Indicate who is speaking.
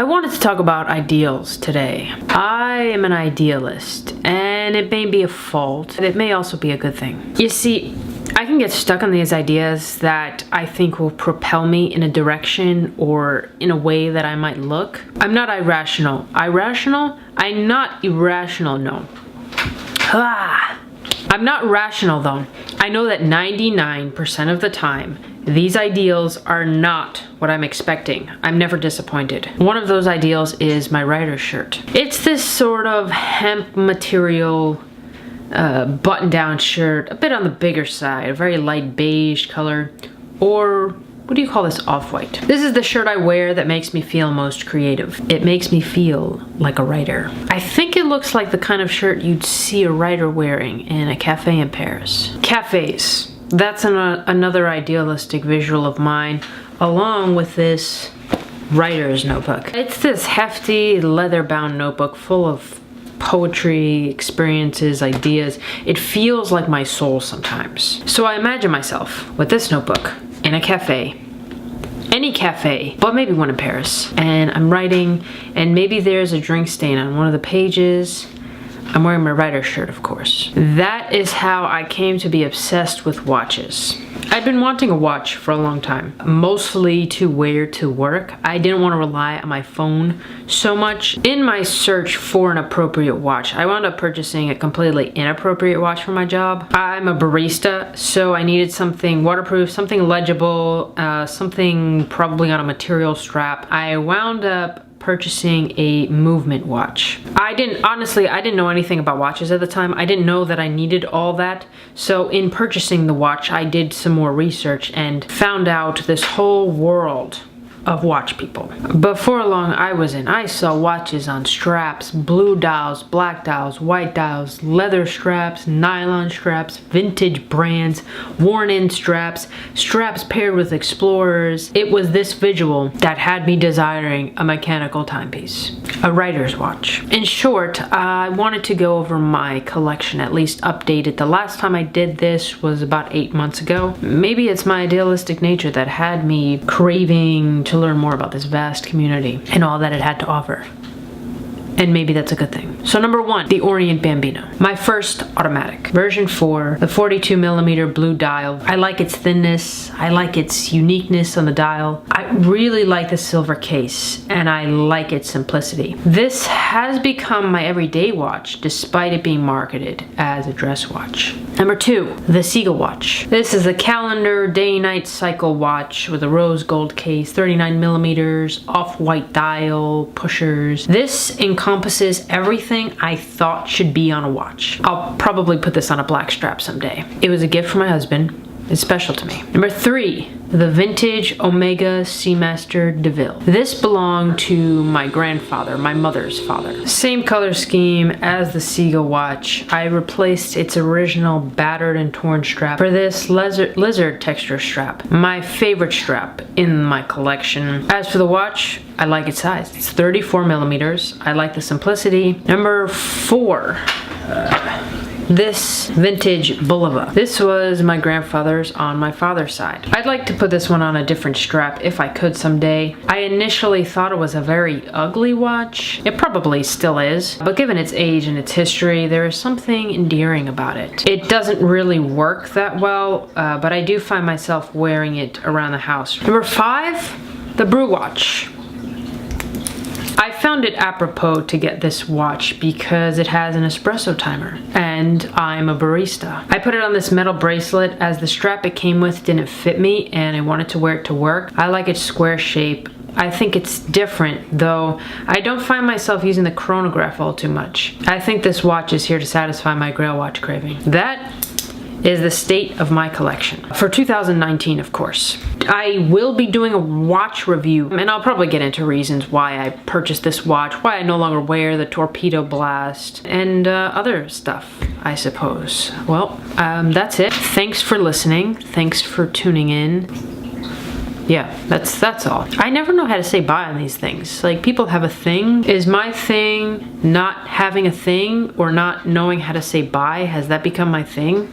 Speaker 1: I wanted to talk about ideals today. I am an idealist, and it may be a fault, but it may also be a good thing. You see, I can get stuck on these ideas that I think will propel me in a direction or in a way that I might look. I'm not irrational. Irrational? I'm not irrational, no. I'm not rational though. I know that 99% of the time, these ideals are not what I'm expecting. I'm never disappointed. One of those ideals is my writer's shirt. It's this sort of hemp material button-down shirt, a bit on the bigger side, a very light beige color, or what do you call this, off-white? This is the shirt I wear that makes me feel most creative. It makes me feel like a writer. I think it looks like the kind of shirt you'd see a writer wearing in a cafe in Paris. Cafes. That's another idealistic visual of mine, along with this writer's notebook. It's this hefty, leather-bound notebook full of poetry, experiences, ideas. It feels like my soul sometimes. So I imagine myself with this notebook in a cafe, any cafe, but maybe one in Paris, and I'm writing, and maybe there's a drink stain on one of the pages. I'm wearing my writer's shirt, of course. That is how I came to be obsessed with watches. I'd been wanting a watch for a long time, mostly to wear to work. I didn't want to rely on my phone so much. In my search for an appropriate watch, I wound up purchasing a completely inappropriate watch for my job. I'm a barista, so I needed something waterproof, something legible, something probably on a material strap. I wound up purchasing a movement watch. Honestly, I didn't know anything about watches at the time. I didn't know that I needed all that. So in purchasing the watch, I did some more research and found out this whole world of watch people. Before long, I saw watches on straps, blue dials, black dials, white dials, leather straps, nylon straps, vintage brands, worn-in straps, straps paired with explorers. It was this visual that had me desiring a mechanical timepiece, a writer's watch. In short, I wanted to go over my collection, at least update it. The last time I did this was about 8 months ago. Maybe it's my idealistic nature that had me craving to learn more about this vast community and all that it had to offer. And maybe that's a good thing. So number 1, the Orient Bambino. My first automatic. Version 4, the 42mm blue dial. I like its thinness. I like its uniqueness on the dial. I really like the silver case, and I like its simplicity. This has become my everyday watch, despite it being marketed as a dress watch. Number 2, the Seagull watch. This is a calendar day-night cycle watch with a rose gold case, 39mm, off-white dial, pushers. This encompasses everything I thought should be on a watch. I'll probably put this on a black strap someday. It was a gift from my husband. It's special to me. Number 3, the vintage Omega Seamaster DeVille. This belonged to my grandfather, my mother's father. Same color scheme as the Seagull watch. I replaced its original battered and torn strap for this lizard texture strap. My favorite strap in my collection. As for the watch, I like its size. It's 34mm. I like the simplicity. Number 4. This vintage Bulova. This was my grandfather's on my father's side. I'd like to put this one on a different strap if I could someday. I initially thought it was a very ugly watch. It probably still is, but given its age and its history, there is something endearing about it. It doesn't really work that well, but I do find myself wearing it around the house. Number 5, the Brew watch. I found it apropos to get this watch because it has an espresso timer, and I'm a barista. I put it on this metal bracelet as the strap it came with didn't fit me and I wanted to wear it to work. I like its square shape. I think it's different, though I don't find myself using the chronograph all too much. I think this watch is here to satisfy my Grail watch craving. That is the state of my collection. For 2019, of course. I will be doing a watch review, and I'll probably get into reasons why I purchased this watch, why I no longer wear the Torpedo Blast, and other stuff, I suppose. Well, that's it. Thanks for listening. Thanks for tuning in. Yeah, that's all. I never know how to say bye on these things. Like, people have a thing. Is my thing not having a thing or not knowing how to say bye? Has that become my thing?